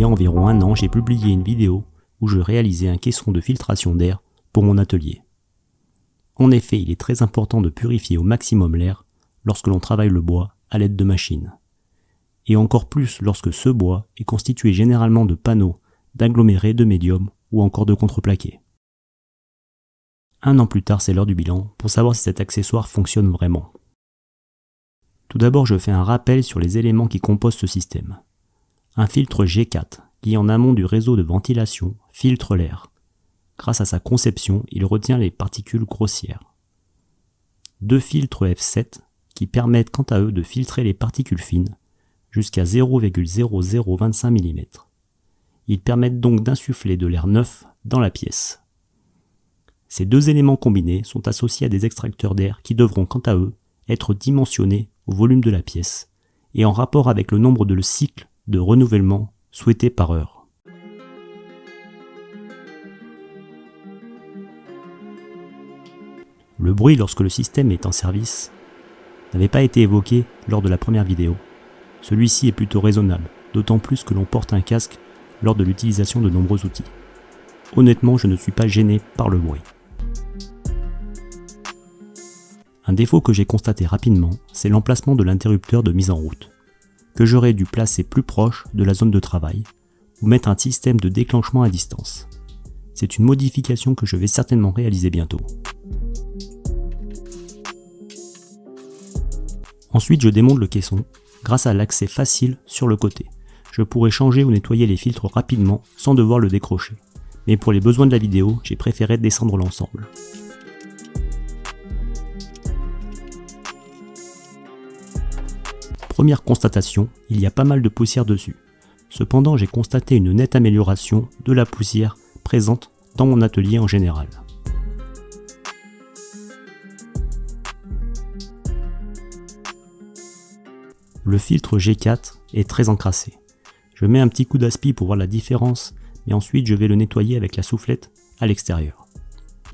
y a environ un an, j'ai publié une vidéo où je réalisais un caisson de filtration d'air pour mon atelier. En effet, il est très important de purifier au maximum l'air lorsque l'on travaille le bois à l'aide de machines. Et encore plus lorsque ce bois est constitué généralement de panneaux, d'agglomérés, de médium ou encore de contreplaqué. Un an plus tard, c'est l'heure du bilan pour savoir si cet accessoire fonctionne vraiment. Tout d'abord, je fais un rappel sur les éléments qui composent ce système. Un filtre G4 qui, en amont du réseau de ventilation, filtre l'air. Grâce à sa conception, il retient les particules grossières. 2 filtres F7 qui permettent quant à eux de filtrer les particules fines jusqu'à 0,0025 mm. Ils permettent donc d'insuffler de l'air neuf dans la pièce. Ces 2 éléments combinés sont associés à des extracteurs d'air qui devront quant à eux être dimensionnés au volume de la pièce et en rapport avec le nombre de cycles de renouvellement souhaités par heure. Le bruit lorsque le système est en service n'avait pas été évoqué lors de la première vidéo. Celui-ci est plutôt raisonnable, d'autant plus que l'on porte un casque lors de l'utilisation de nombreux outils. Honnêtement, je ne suis pas gêné par le bruit. Un défaut que j'ai constaté rapidement, c'est l'emplacement de l'interrupteur de mise en route, que j'aurais dû placer plus proche de la zone de travail, ou mettre un système de déclenchement à distance. C'est une modification que je vais certainement réaliser bientôt. Ensuite, je démonte le caisson grâce à l'accès facile sur le côté. Je pourrais changer ou nettoyer les filtres rapidement sans devoir le décrocher. Mais pour les besoins de la vidéo, j'ai préféré descendre l'ensemble. Première constatation, il y a pas mal de poussière dessus. Cependant, j'ai constaté une nette amélioration de la poussière présente dans mon atelier en général. Le filtre G4 est très encrassé. Je mets un petit coup d'aspi pour voir la différence, mais ensuite je vais le nettoyer avec la soufflette à l'extérieur.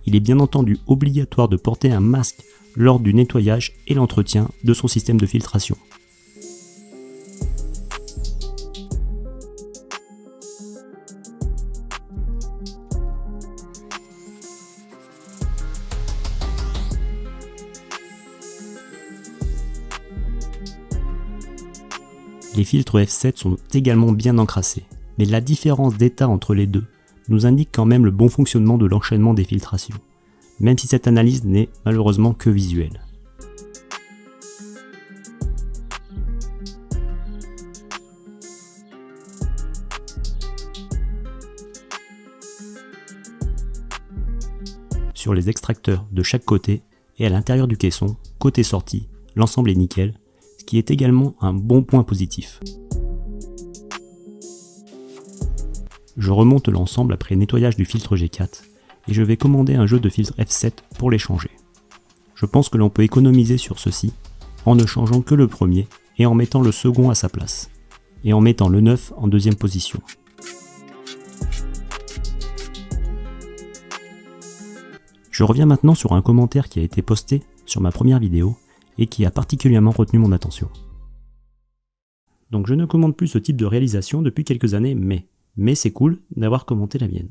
Il est bien entendu obligatoire de porter un masque lors du nettoyage et l'entretien de son système de filtration. Les filtres F7 sont également bien encrassés, mais la différence d'état entre les deux nous indique quand même le bon fonctionnement de l'enchaînement des filtrations, même si cette analyse n'est malheureusement que visuelle. Sur les extracteurs de chaque côté et à l'intérieur du caisson, côté sortie, l'ensemble est nickel, ce qui est également un bon point positif. Je remonte l'ensemble après nettoyage du filtre G4 et je vais commander un jeu de filtre F7 pour les changer. Je pense que l'on peut économiser sur ceci en ne changeant que le premier et en mettant le second à sa place, et en mettant le neuf en deuxième position. Je reviens maintenant sur un commentaire qui a été posté sur ma première vidéo et qui a particulièrement retenu mon attention. Donc je ne commande plus ce type de réalisation depuis quelques années, mais c'est cool d'avoir commenté la mienne.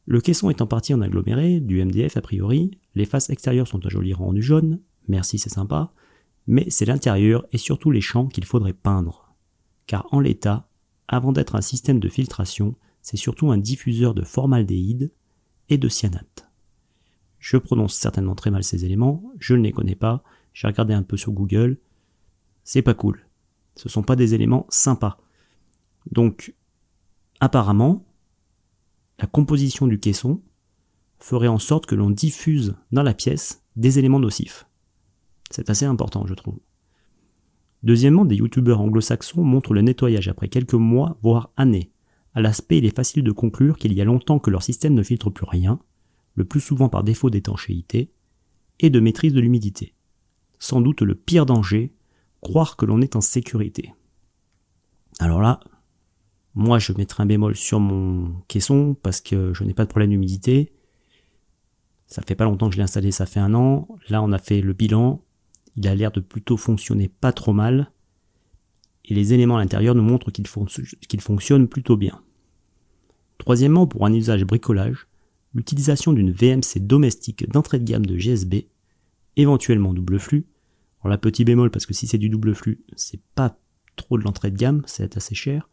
Le caisson est en partie en aggloméré, du MDF a priori, les faces extérieures sont un joli rendu jaune, merci c'est sympa, mais c'est l'intérieur et surtout les champs qu'il faudrait peindre. Car en l'état, avant d'être un système de filtration, c'est surtout un diffuseur de formaldéhyde et de cyanate. Je prononce certainement très mal ces éléments, je ne les connais pas, j'ai regardé un peu sur Google, c'est pas cool. Ce sont pas des éléments sympas. Donc, apparemment, la composition du caisson ferait en sorte que l'on diffuse dans la pièce des éléments nocifs. C'est assez important, je trouve. Deuxièmement, des youtubeurs anglo-saxons montrent le nettoyage après quelques mois, voire années. À l'aspect, il est facile de conclure qu'il y a longtemps que leur système ne filtre plus rien, le plus souvent par défaut d'étanchéité et de maîtrise de l'humidité. Sans doute le pire danger, croire que l'on est en sécurité. Alors là, moi je mettrai un bémol sur mon caisson parce que je n'ai pas de problème d'humidité. Ça fait pas longtemps que je l'ai installé, ça fait 1 an. Là on a fait le bilan, il a l'air de plutôt fonctionner pas trop mal. et les éléments à l'intérieur nous montrent qu'il fonctionne plutôt bien. Troisièmement, pour un usage bricolage, l'utilisation d'une VMC domestique d'entrée de gamme de GSB, éventuellement double flux. Alors là, petit bémol, parce que si c'est du double flux, c'est pas trop de l'entrée de gamme, c'est assez cher,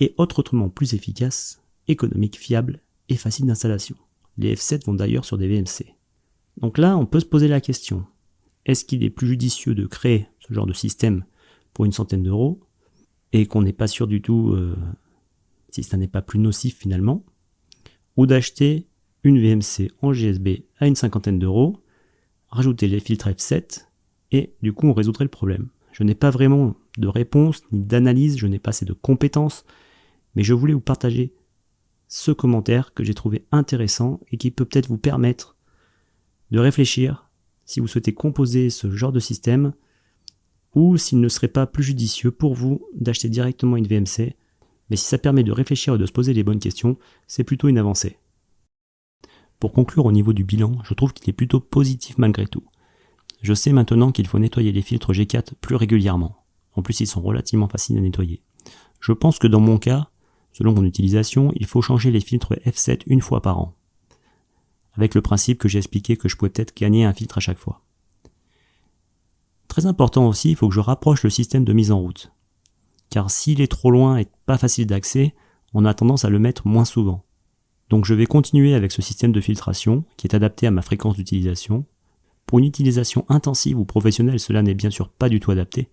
et autrement plus efficace, économique, fiable et facile d'installation. Les F7 vont d'ailleurs sur des VMC. Donc là, on peut se poser la question, est-ce qu'il est plus judicieux de créer ce genre de système pour une centaine d'euros, et qu'on n'est pas sûr du tout si ça n'est pas plus nocif finalement, ou d'acheter une VMC en GSB à une cinquantaine d'euros, rajouter les filtres F7, et du coup on résoudrait le problème. Je n'ai pas vraiment de réponse ni d'analyse, je n'ai pas assez de compétences, mais je voulais vous partager ce commentaire que j'ai trouvé intéressant et qui peut peut-être vous permettre de réfléchir si vous souhaitez composer ce genre de système ou s'il ne serait pas plus judicieux pour vous d'acheter directement une VMC, mais si ça permet de réfléchir et de se poser les bonnes questions, c'est plutôt une avancée. Pour conclure au niveau du bilan, je trouve qu'il est plutôt positif malgré tout. Je sais maintenant qu'il faut nettoyer les filtres G4 plus régulièrement. En plus, ils sont relativement faciles à nettoyer. Je pense que dans mon cas, selon mon utilisation, il faut changer les filtres F7 une fois par an. Avec le principe que j'ai expliqué que je pouvais peut-être gagner un filtre à chaque fois. Très important aussi, il faut que je rapproche le système de mise en route. Car s'il est trop loin et pas facile d'accès, on a tendance à le mettre moins souvent. Donc je vais continuer avec ce système de filtration qui est adapté à ma fréquence d'utilisation. Pour une utilisation intensive ou professionnelle, cela n'est bien sûr pas du tout adapté.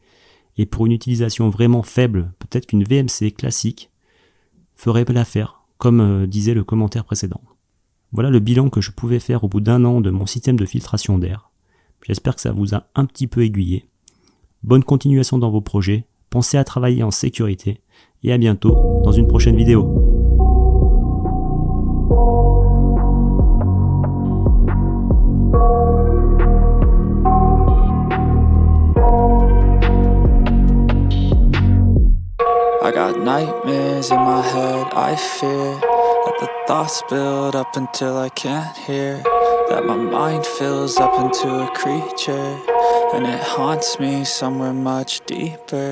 Et pour une utilisation vraiment faible, peut-être qu'une VMC classique ferait l'affaire, comme disait le commentaire précédent. Voilà le bilan que je pouvais faire au bout d'un an de mon système de filtration d'air. J'espère que ça vous a un petit peu aiguillé. Bonne continuation dans vos projets, pensez à travailler en sécurité, et à bientôt dans une prochaine vidéo. I got nightmares in my head, I fear that the thoughts build up until I can't hear, that my mind fills up into a creature, and it haunts me somewhere much deeper.